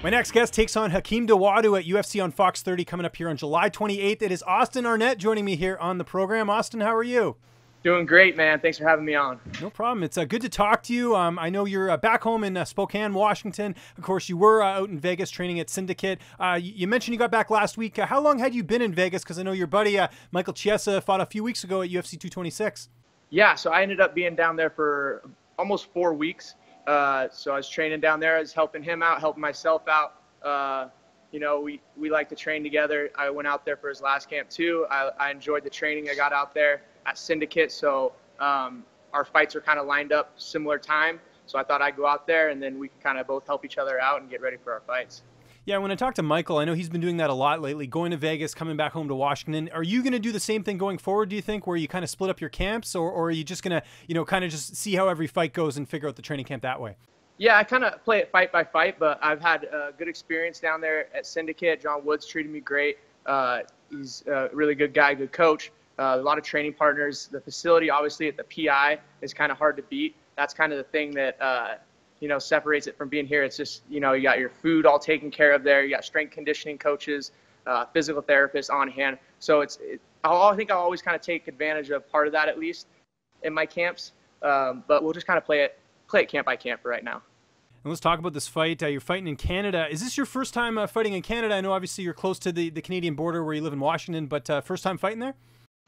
My next guest takes on Hakeem Dawodu at UFC on Fox 30 coming up here on July 28th. It is Arnett joining me here on the program. Austin, how are you? Doing great, man. Thanks for having me on. No problem. It's good to talk to you. I know you're back home in Spokane, Washington. Of course, you were out in Vegas training at Syndicate. You mentioned you got back last week. How long had you been in Vegas? Because I know your buddy Michael Chiesa fought a few weeks ago at UFC 226. Yeah, so I ended up being down there for almost 4 weeks. So I was training down there. I was helping him out, helping myself out. You know, we like to train together. I went out there for his last camp too. I enjoyed the training I got out there at Syndicate. So our fights are kind of lined up similar time. So I thought I'd go out there and then we can kind of both help each other out and get ready for our fights. Yeah, when I talked to Michael, I know he's been doing that a lot lately, going to Vegas, coming back home to Washington. Are you going to do the same thing going forward, do you think, where you kind of split up your camps, or are you just going to, you know, kind of just see how every fight goes and figure out the training camp that way? Yeah, I kind of play it fight by fight, but I've had a good experience down there at Syndicate. John Woods treated me great. He's a really good guy, good coach. A lot of training partners. The facility, obviously, at the PI is kind of hard to beat. That's kind of the thing that you know, separates it from being here. It's just, you know, you got your food all taken care of there. You got strength conditioning coaches, physical therapists on hand. So I think I'll always kind of take advantage of part of that, at least in my camps. But we'll just kind of play it camp by camp right now. And let's talk about this fight. You're fighting in Canada. Is this your first time fighting in Canada? I know obviously you're close to the Canadian border where you live in Washington, but first time fighting there?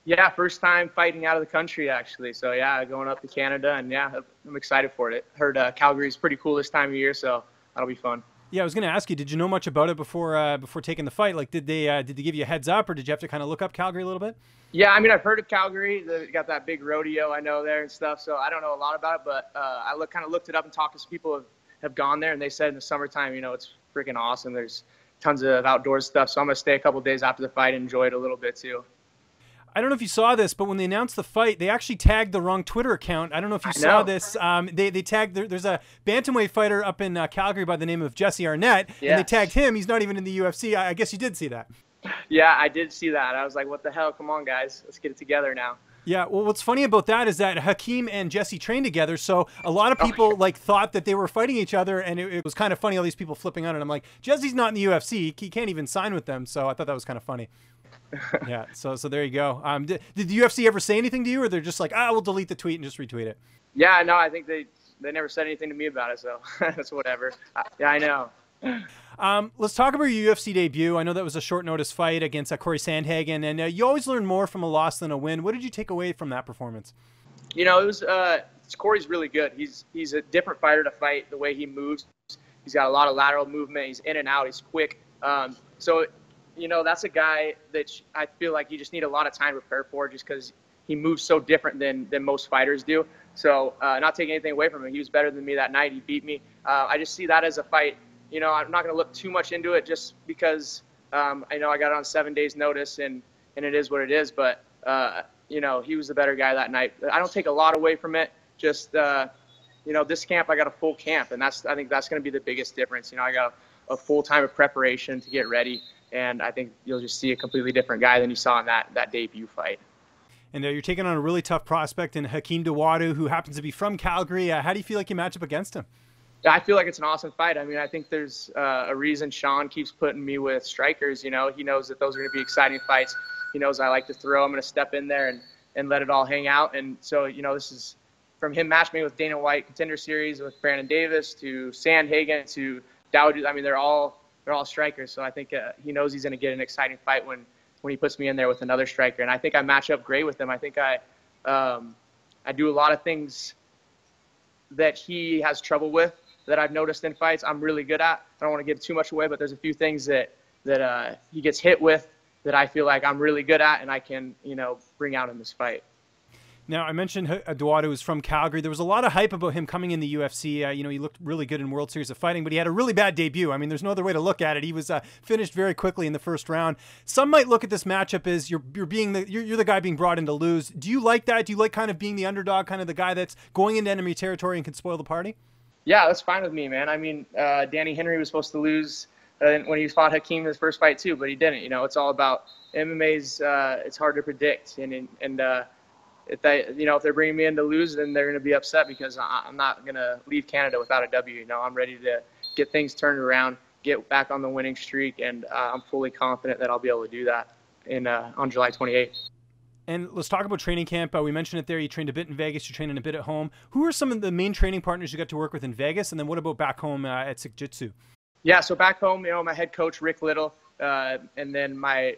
Yeah, first time fighting out of the country, actually. So, yeah, going up to Canada, and, yeah, I'm excited for it. Heard Calgary's pretty cool this time of year, so that'll be fun. Yeah, I was going to ask you, did you know much about it before taking the fight? Like, did they give you a heads up, or did you have to kind of look up Calgary a little bit? Yeah, I mean, I've heard of Calgary. They got that big rodeo I know there and stuff, so I don't know a lot about it, but I kind of looked it up and talked to some people who have gone there, and they said in the summertime, you know, it's freaking awesome. There's tons of outdoor stuff, so I'm going to stay a couple days after the fight and enjoy it a little bit too. I don't know if you saw this, but when they announced the fight, they actually tagged the wrong Twitter account. I don't know if you saw this. They tagged, there's a bantamweight fighter up in Calgary by the name of Jesse Arnett, and they tagged him. He's not even in the UFC. I guess you did see that. Yeah, I did see that. I was like, what the hell? Come on, guys. Let's get it together now. Yeah, well, what's funny about that is that Hakeem and Jesse trained together, so a lot of people thought that they were fighting each other, and it was kind of funny, all these people flipping on it. I'm like, Jesse's not in the UFC. He can't even sign with them, so I thought that was kind of funny. Yeah, so there you go. Did the UFC ever say anything to you, or they're just like, we'll delete the tweet and just retweet it? Yeah, no, I think they never said anything to me about it, so that's whatever. Yeah, I know. Let's talk about your UFC debut. I know that was a short notice fight against Corey Sandhagen, and you always learn more from a loss than a win. What did you take away from that performance? You know, it was Corey's really good. He's a different fighter to fight. The way he moves, he's got a lot of lateral movement. He's in and out. He's quick. So, you know, that's a guy that I feel like you just need a lot of time to prepare for, just because he moves so different than most fighters do. So, not taking anything away from him, he was better than me that night. He beat me. I just see that as a fight. You know, I'm not going to look too much into it just because I know I got it on 7 days notice and it is what it is. But, you know, he was the better guy that night. I don't take a lot away from it. Just, you know, this camp, I got a full camp, and I think that's going to be the biggest difference. You know, I got a full time of preparation to get ready, and I think you'll just see a completely different guy than you saw in that debut fight. And you're taking on a really tough prospect in Hakeem Dawodu, who happens to be from Calgary. How do you feel like you match up against him? I feel like it's an awesome fight. I mean, I think there's a reason Sean keeps putting me with strikers. You know, he knows that those are going to be exciting fights. He knows I like to throw. I'm going to step in there and let it all hang out. And so, you know, this is from him matchmaking with Dana White Contender Series with Brandon Davis to Sandhagen to Dawodu. I mean, they're all strikers. So I think he knows he's going to get an exciting fight when he puts me in there with another striker. And I think I match up great with him. I think I do a lot of things that he has trouble with, that I've noticed in fights I'm really good at. I don't want to give too much away, but there's a few things that he gets hit with that I feel like I'm really good at and I can, you know, bring out in this fight. Now, I mentioned Dawodu is from Calgary. There was a lot of hype about him coming in the UFC. You know, he looked really good in World Series of Fighting, but he had a really bad debut. I mean, there's no other way to look at it. He was finished very quickly in the first round. Some might look at this matchup as you're the guy being brought in to lose. Do you like that? Do you like kind of being the underdog, kind of the guy that's going into enemy territory and can spoil the party? Yeah, that's fine with me, man. I mean, Danny Henry was supposed to lose when he fought Hakeem in his first fight too, but he didn't. You know, it's all about MMA's. It's hard to predict, and if they're bringing me in to lose, then they're going to be upset because I'm not going to leave Canada without a W. You know, I'm ready to get things turned around get back on the winning streak, and I'm fully confident that I'll be able to do that on July 28th. And let's talk about training camp. We mentioned it there. You trained a bit in Vegas. You're training a bit at home. Who are some of the main training partners you got to work with in Vegas? And then what about back home at Jiu-Jitsu? Yeah, so back home, my head coach, Rick Little, and then my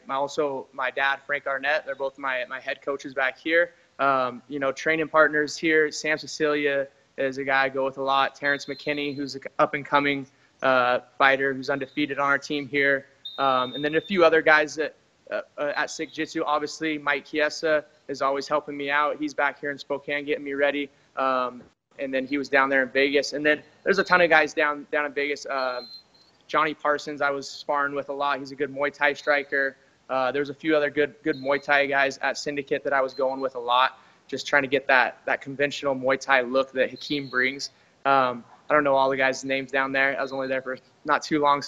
dad, Frank Arnett, they're both my head coaches back here. Training partners here, Sam Cecilia is a guy I go with a lot. Terrence McKinney, who's an up-and-coming fighter who's undefeated on our team here. And then a few other guys that at Sick Jitsu. Obviously, Mike Chiesa is always helping me out. He's back here in Spokane getting me ready. And then he was down there in Vegas. And then there's a ton of guys down in Vegas. Johnny Parsons I was sparring with a lot. He's a good Muay Thai striker. There's a few other good Muay Thai guys at Syndicate that I was going with a lot, just trying to get that conventional Muay Thai look that Hakeem brings. I don't know all the guys' names down there. I was only there for not too long,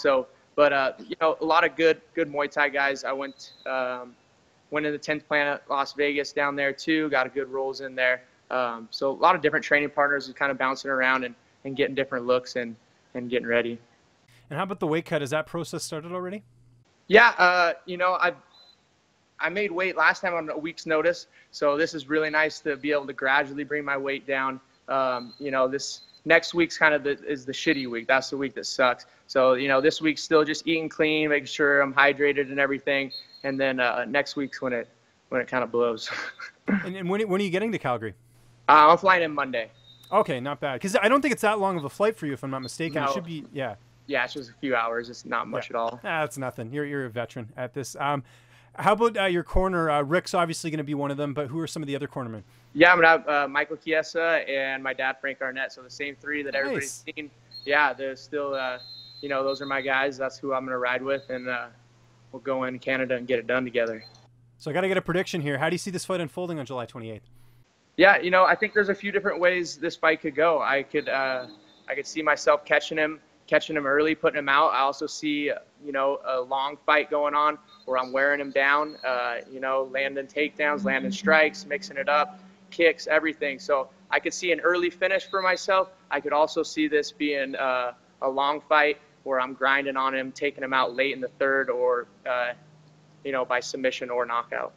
but a lot of good Muay Thai guys. I went in the 10th Planet Las Vegas down there too. Got a good rolls in there. So a lot of different training partners kind of bouncing around and getting different looks and getting ready. And how about the weight cut? Has that process started already? Yeah, I made weight last time on a week's notice, so this is really nice to be able to gradually bring my weight down. This next week's kind of is the shitty week. That's the week that sucks. So, this week's still just eating clean, making sure I'm hydrated and everything, and then next week's when it kind of blows. And when are you getting to Calgary? I'm flying in Monday. Okay, not bad. Because I don't think it's that long of a flight for you, if I'm not mistaken. No. It should be, yeah. Yeah, it's just a few hours. It's not much at all. That's nothing. You're a veteran at this. How about your corner? Rick's obviously going to be one of them, but who are some of the other cornermen? Yeah, I'm going to have Michael Chiesa and my dad, Frank Arnett. So the same three that everybody's seen. Yeah, they're still, those are my guys. That's who I'm going to ride with, and we'll go in Canada and get it done together. So I got to get a prediction here. How do you see this fight unfolding on July 28th? Yeah, I think there's a few different ways this fight could go. I could see myself catching him early, putting him out. I also see, a long fight going on where I'm wearing him down, landing takedowns, landing strikes, mixing it up, kicks, everything. So I could see an early finish for myself. I could also see this being a long fight where I'm grinding on him, taking him out late in the third or, by submission or knockout.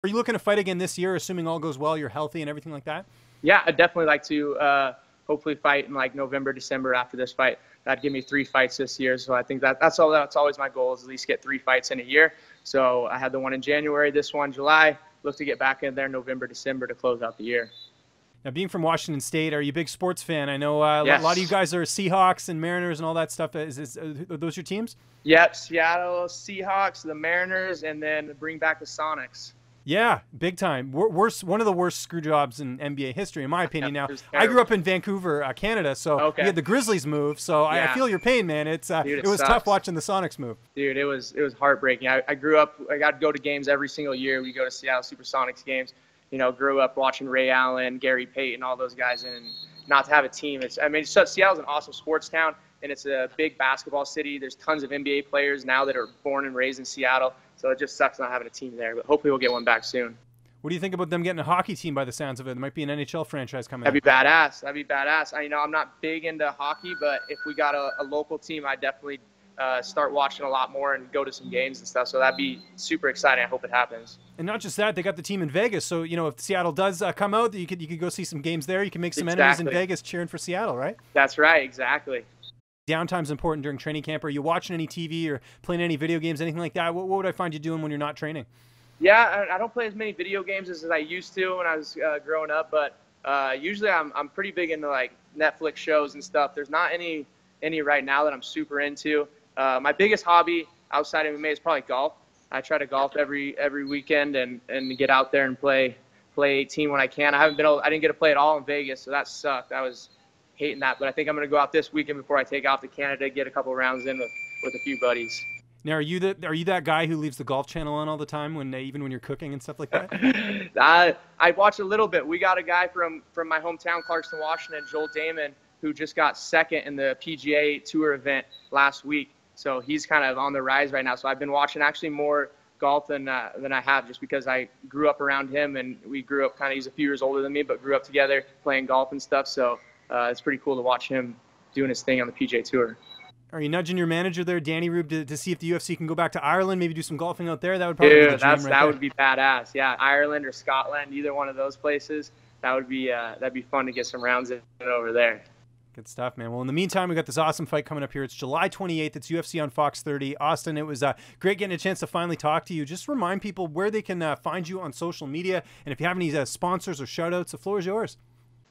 Are you looking to fight again this year, assuming all goes well, you're healthy and everything like that? Yeah, I'd definitely like to hopefully fight in like November, December after this fight. That'd give me 3 fights this year. So I think that's always my goal, is at least get 3 fights in a year. So I had the one in January, this one July. Look to get back in there November, December to close out the year. Now, being from Washington State, are you a big sports fan? I know yes. A lot of you guys are Seahawks and Mariners and all that stuff. Are those your teams? Yep, Seattle Seahawks, the Mariners, and then bring back the Sonics. Yeah, big time. One of the worst screw jobs in NBA history, in my opinion. Now, I grew up in Vancouver, Canada, so we had the Grizzlies move. So I feel your pain, man. It was tough watching the Sonics move. Dude, it was heartbreaking. I grew up. I got to go to games every single year. We go to Seattle SuperSonics games. Grew up watching Ray Allen, Gary Payton, all those guys, and not to have a team. Seattle's an awesome sports town, and it's a big basketball city. There's tons of NBA players now that are born and raised in Seattle. So it just sucks not having a team there, but hopefully we'll get one back soon. What do you think about them getting a hockey team by the sounds of it? There might be an NHL franchise coming That'd be badass. I'm not big into hockey, but if we got a local team, I'd definitely start watching a lot more and go to some games and stuff. So that'd be super exciting. I hope it happens. And not just that, they got the team in Vegas. So, if Seattle does come out, you could go see some games there. You can make some enemies in Vegas cheering for Seattle, right? That's right. Exactly. Downtime's important during training camp. Are you watching any TV or playing any video games, anything like that? What would I find you doing when you're not training? Yeah, I don't play as many video games as I used to when I was growing up, but usually I'm pretty big into like Netflix shows and stuff. There's not any right now that I'm super into. My biggest hobby outside of MMA is probably golf. I try to golf every weekend and get out there and play 18 when I can. I didn't get to play at all in Vegas, so that sucked. I was hating that, but I think I'm going to go out this weekend before I take off to Canada, get a couple rounds in with a few buddies. Now, are you that guy who leaves the golf channel on all the time even when you're cooking and stuff like that? I watch a little bit. We got a guy from my hometown, Clarkston, Washington, Joel Damon, who just got second in the PGA Tour event last week. So he's kind of on the rise right now. So I've been watching actually more golf than I have, just because I grew up around him, and we grew up he's a few years older than me, but grew up together playing golf and stuff. So it's pretty cool to watch him doing his thing on the PGA Tour. Are you nudging your manager there, Danny Rube, to see if the UFC can go back to Ireland, maybe do some golfing out there? That would probably be the dream that there. would be badass. Yeah, Ireland or Scotland, either one of those places. That'd be fun to get some rounds in over there. Good stuff, man. Well, in the meantime, we got this awesome fight coming up here. It's July 28th. It's UFC on Fox 30. Austin, it was great getting a chance to finally talk to you. Just remind people where they can find you on social media, and if you have any sponsors or shout-outs, the floor is yours.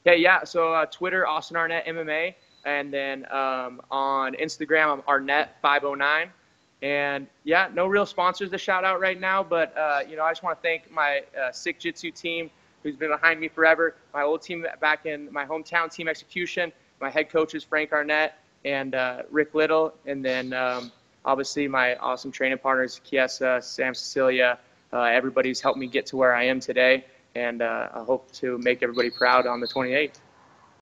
Yeah. So Twitter, Austin Arnett MMA, and then on Instagram, I'm Arnett509. And yeah, no real sponsors to shout out right now, but I just want to thank my Sick Jitsu team, who's been behind me forever. My old team back in my hometown, Team Execution. My head coaches, Frank Arnett and Rick Little. And then obviously my awesome training partners, Kiesa, Sam Cecilia, everybody's helped me get to where I am today. And I hope to make everybody proud on the 28th.